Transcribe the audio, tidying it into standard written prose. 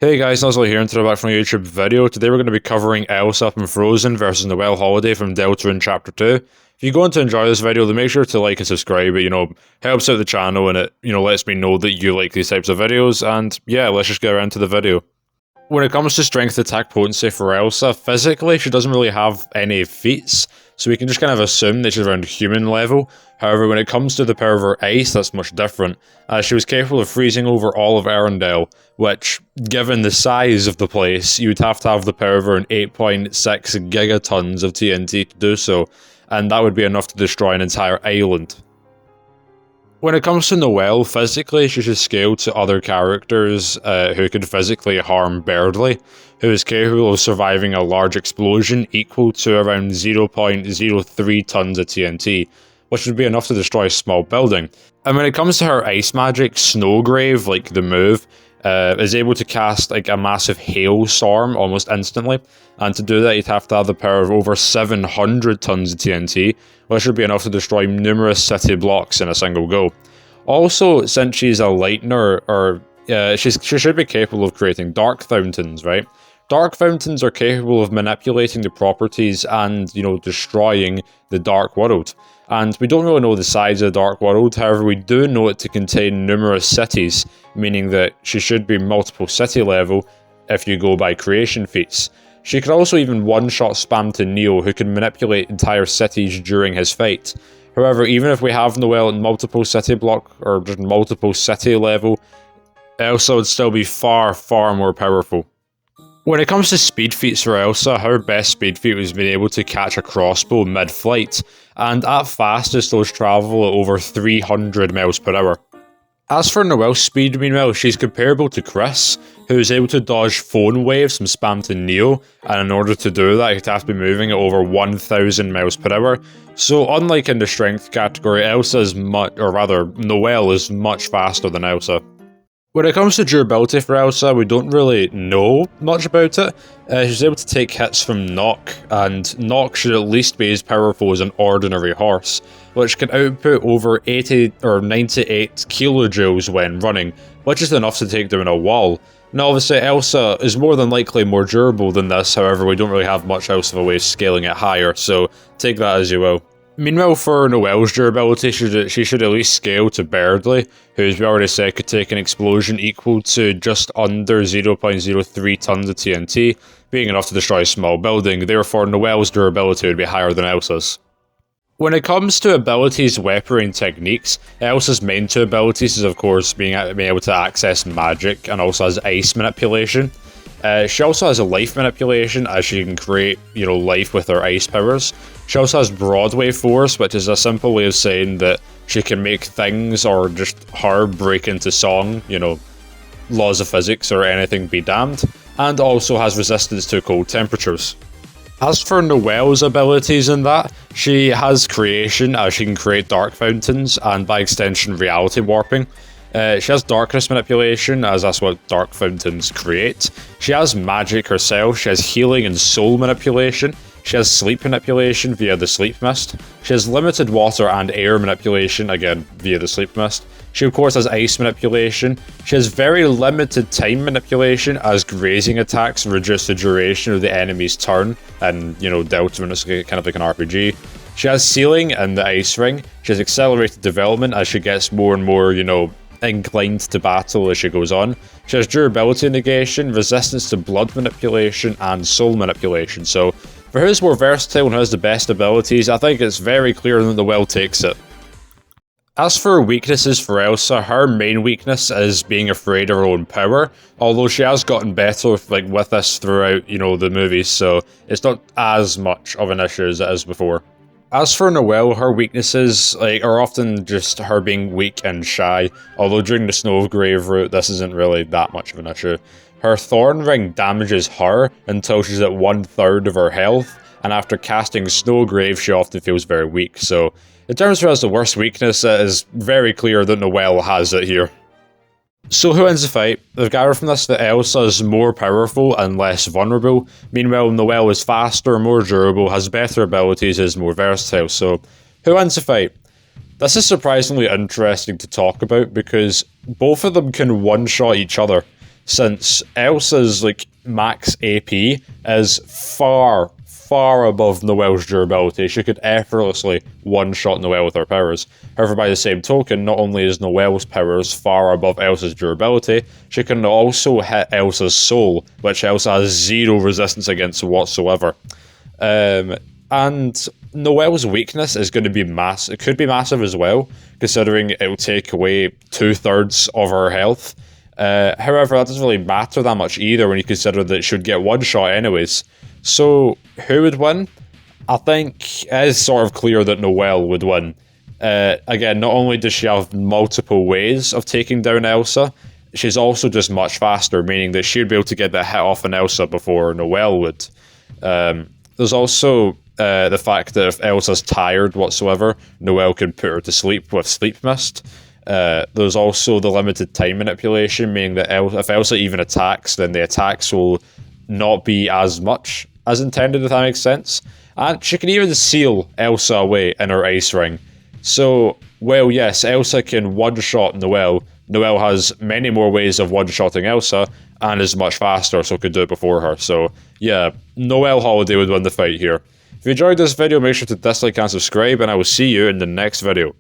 Hey guys, Noelle here, and today back from a YouTube video. Today we're going to be covering Elsa up in Frozen versus Noelle Holiday from Deltarune Chapter 2. If you're going to enjoy this video, then make sure to like and subscribe. It, helps out the channel and it, lets me know that you like these types of videos. And yeah, let's just get around to the video. When it comes to strength attack potency for Elsa, physically she doesn't really have any feats, so we can just kind of assume that she's around human level. However, when it comes to the power of her ice, that's much different, as she was capable of freezing over all of Arendelle, which, given the size of the place, you'd have to have the power of around 8.6 gigatons of TNT to do so, and that would be enough to destroy an entire island. When it comes to Noelle, physically she should scale to other characters who could physically harm Berdly, who is capable of surviving a large explosion equal to around 0.03 tons of TNT, which would be enough to destroy a small building. And when it comes to her ice magic, Snowgrave, like the move, is able to cast like a massive hailstorm almost instantly, and to do that you'd have to have the power of over 700 tons of TNT, which would be enough to destroy numerous city blocks in a single go. Also, since she's a lightner, she should be capable of creating dark fountains, right? Dark fountains are capable of manipulating the properties and, destroying the dark world. And we don't really know the size of the dark world, however we do know it to contain numerous cities, meaning that she should be multiple city level if you go by creation feats. She could also even one-shot spam to Neo, who can manipulate entire cities during his fight. However, even if we have Noelle at multiple city block, or just multiple city level, Elsa would still be far, far more powerful. When it comes to speed feats for Elsa, her best speed feat was being able to catch a crossbow mid-flight, and at fastest those travel at over 300 miles per hour. As for Noelle's speed, meanwhile, she's comparable to Chris, who is able to dodge phone waves from spam to Neo, and in order to do that, you'd have to be moving at over 1000 miles per hour. So unlike in the strength category, Noelle is much faster than Elsa. When it comes to durability for Elsa, we don't really know much about it. She's able to take hits from Knock, and Knock should at least be as powerful as an ordinary horse, which can output over 80 or 98 kilojoules when running, which is enough to take down a wall. Now obviously Elsa is more than likely more durable than this, however we don't really have much else of a way of scaling it higher, so take that as you will. Meanwhile, for Noelle's durability, she should at least scale to Berdly, who, as we already said, could take an explosion equal to just under 0.03 tons of TNT, being enough to destroy a small building. Therefore, Noelle's durability would be higher than Elsa's. When it comes to abilities, weaponry, and techniques, Elsa's main two abilities is, of course, being able to access magic, and also has ice manipulation. She also has a life manipulation, as she can create, life with her ice powers. She also has Broadway Force, which is a simple way of saying that she can make things, or just her, break into song, laws of physics or anything be damned, and also has resistance to cold temperatures. As for Noelle's abilities in that, she has creation, as she can create dark fountains, and by extension reality warping. She has darkness manipulation, as that's what dark fountains create. She has magic herself. She has healing and soul manipulation. She has sleep manipulation via the sleep mist. She has limited water and air manipulation, again via the sleep mist. She of course has ice manipulation. She has very limited time manipulation, as grazing attacks reduce the duration of the enemy's turn, and Deltarune is kind of like an RPG. She has sealing and the ice ring. She has accelerated development as she gets more and more, inclined to battle as she goes on. She has durability negation, resistance to blood manipulation, and soul manipulation. So, for who's more versatile and who has the best abilities, I think it's very clear that Noelle takes it. As for weaknesses for Elsa, her main weakness is being afraid of her own power, although she has gotten better with this throughout, the movies, so it's not as much of an issue as it is before. As for Noelle, her weaknesses are often just her being weak and shy, although during the Snowgrave route this isn't really that much of an issue. Her Thorn Ring damages her until she's at 1/3 of her health, and after casting Snowgrave she often feels very weak, so in terms of who has the worst weakness, it is very clear that Noelle has it here. So who wins the fight? We've gathered from this that Elsa is more powerful and less vulnerable. Meanwhile, Noelle is faster, more durable, has better abilities, is more versatile. So who wins the fight? This is surprisingly interesting to talk about because both of them can one-shot each other. since Elsa's like max AP is far above Noelle's durability. She could effortlessly one-shot Noelle with her powers. However, by the same token, not only is Noelle's powers far above Elsa's durability, she can also hit Elsa's soul, which Elsa has zero resistance against whatsoever. And Noelle's weakness is going to be massive. It could be massive as well, considering it will take away 2/3 of her health. However, that doesn't really matter that much either when you consider that it should get one shot anyways. So, who would win? I think it is sort of clear that Noelle would win. Again, not only does she have multiple ways of taking down Elsa, she's also just much faster, meaning that she'd be able to get that hit off on Elsa before Noelle would. There's also the fact that if Elsa's tired whatsoever, Noelle can put her to sleep with Sleep Mist. There's also the limited time manipulation, meaning that if Elsa even attacks, then the attacks will not be as much as intended, if that makes sense. And she can even seal Elsa away in her ice ring. So, well, yes, Elsa can one-shot Noelle. Noelle has many more ways of one-shotting Elsa, and is much faster, so could do it before her. So, yeah, Noelle Holiday would win the fight here. If you enjoyed this video, make sure to dislike and subscribe, and I will see you in the next video.